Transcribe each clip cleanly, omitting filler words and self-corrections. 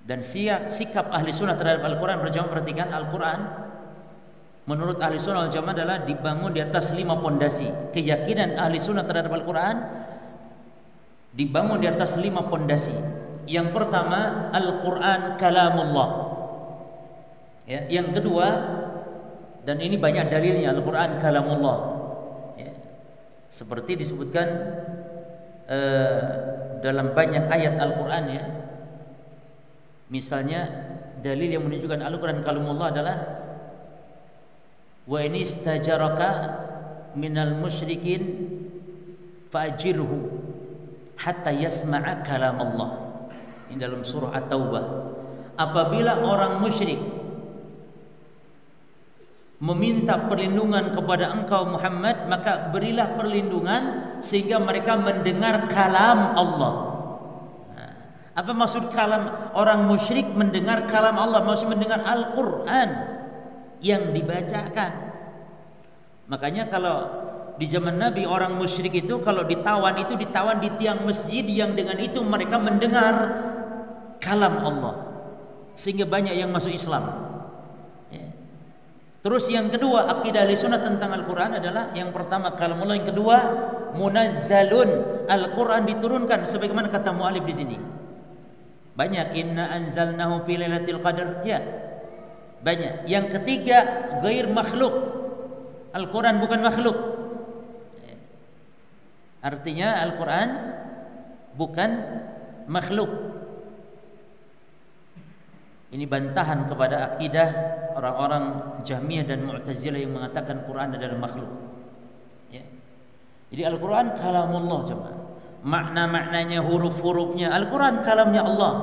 Dan sikap ahli sunnah terhadap Al-Quran, berjamaah, perhatikan, Al-Quran menurut ahli sunnah wal jamaah adalah dibangun di atas 5 pondasi. Keyakinan ahli sunnah terhadap Al-Quran dibangun di atas 5 pondasi. Yang pertama, Al-Quran kalamullah. Ya, yang kedua, dan ini banyak dalilnya, Al-Quran kalamullah. Ya, seperti disebutkan dalam banyak ayat Al-Quran, ya. Misalnya dalil yang menunjukkan Al-Quran kalamullah adalah wa ini istajaraka minal musyrikin fa'jirhu hatta yasma'a kalam Allah. Ini dalam surah At-Taubah. Apabila orang musyrik meminta perlindungan kepada engkau Muhammad, maka berilah perlindungan sehingga mereka mendengar kalam Allah. Apa maksud kalam? Orang musyrik mendengar kalam Allah, maksud mendengar Al-Quran yang dibacakan. Makanya kalau di zaman Nabi orang musyrik itu kalau ditawan di tiang masjid yang dengan itu mereka mendengar kalam Allah, sehingga banyak yang masuk Islam. Ya. Terus yang kedua, akidah Ahlussunnah tentang Al-Quran adalah yang pertama kalamullah, yang kedua munazzalun, Al-Quran diturunkan sebagaimana kata mu'alif di sini. Banyak, inna anzalnahu fi lailatul qadar, ya. Banyak. Yang ketiga, ghair makhluk. Al-Quran bukan makhluk. Artinya Al-Quran bukan makhluk. Ini bantahan kepada akidah orang-orang Jahmiyah dan Mu'tazilah yang mengatakan Quran adalah makhluk. Ya. Jadi Al-Quran kalamullah, coba. Makna-maknanya, huruf-hurufnya, Al-Quran kalamnya Allah.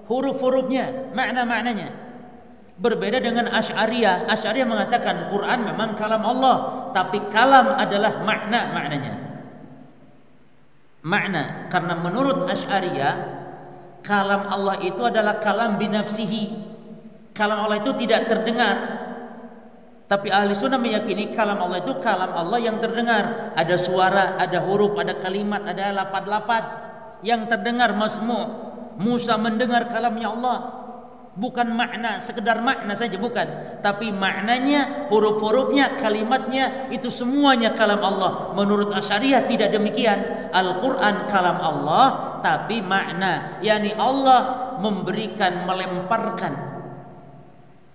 Huruf-hurufnya, makna-maknanya. Berbeda dengan Asy'ariyah. Asy'ariyah mengatakan Quran memang kalam Allah, tapi kalam adalah makna-maknanya. Makna, karena menurut Asy'ariyah kalam Allah itu adalah kalam binafsihi. Kalam Allah itu tidak terdengar. Tapi ahli sunnah meyakini kalam Allah itu kalam Allah yang terdengar. Ada suara, ada huruf, ada kalimat, ada lafaz-lafaz yang terdengar, masmu'. Musa mendengar kalamnya Allah. Bukan makna, sekedar makna saja, bukan. Tapi maknanya, huruf-hurufnya, kalimatnya, itu semuanya kalam Allah. Menurut Asy'ariyah tidak demikian. Al-Quran kalam Allah, tapi makna, yakni Allah memberikan, melemparkan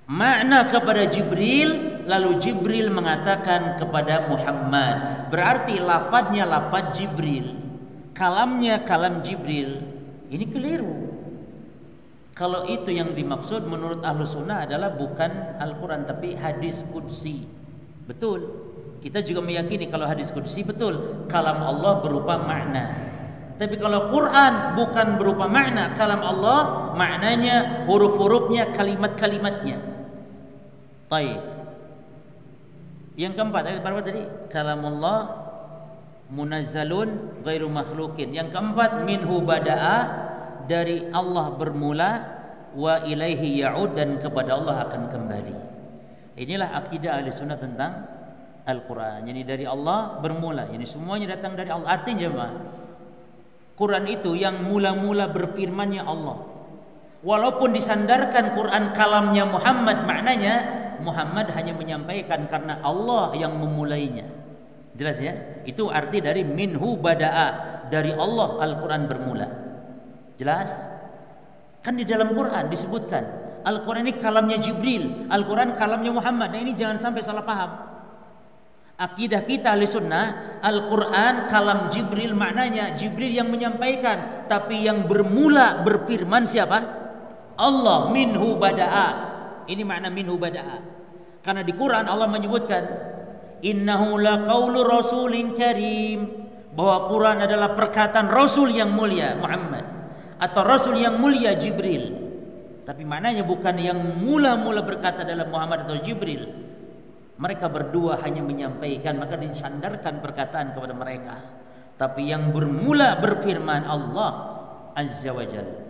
makna kepada Jibril, lalu Jibril mengatakan kepada Muhammad. Berarti lafadznya lafadz Jibril, kalamnya kalam Jibril. Ini keliru. Kalau itu yang dimaksud menurut Ahlus Sunnah adalah bukan Al-Quran tapi hadis qudsi. Betul. Kita juga meyakini kalau hadis qudsi betul, kalam Allah berupa makna. Tapi kalau Quran bukan berupa makna, kalam Allah maknanya, huruf-hurufnya, kalimat-kalimatnya. Baik. Yang keempat, ayat berapa tadi? Kalamullah munazzalun ghairu makhlukin. Yang keempat, minhu bada'a, dari Allah bermula, wa ilaihi ya'ud, dan kepada Allah akan kembali. Inilah akidah ahli sunnah tentang Al-Quran. Jadi dari Allah bermula, ini semuanya datang dari Allah. Artinya apa? Quran itu yang mula-mula berfirmannya Allah. Walaupun disandarkan Quran kalamnya Muhammad, maknanya Muhammad hanya menyampaikan karena Allah yang memulainya. Jelas ya? Itu arti dari minhu bada'a, dari Allah Al-Quran bermula. Jelas? Kan di dalam Quran disebutkan Al-Quran ini kalamnya Jibril, Al-Quran kalamnya Muhammad. Nah ini jangan sampai salah paham. Akidah kita ahli sunnah, Al-Quran kalam Jibril, maknanya Jibril yang menyampaikan, tapi yang bermula berfirman siapa? Allah. Minhu bada'a. Ini makna minhu bada'a. Karena di Quran Allah menyebutkan innahu laqaulu rasulin karim, bahwa Quran adalah perkataan Rasul yang mulia Muhammad, atau Rasul yang mulia Jibril. Tapi maknanya bukan yang mula-mula berkata dalam Muhammad atau Jibril. Mereka berdua hanya menyampaikan, maka disandarkan perkataan kepada mereka. Tapi yang bermula berfirman Allah Azza wa Jalla.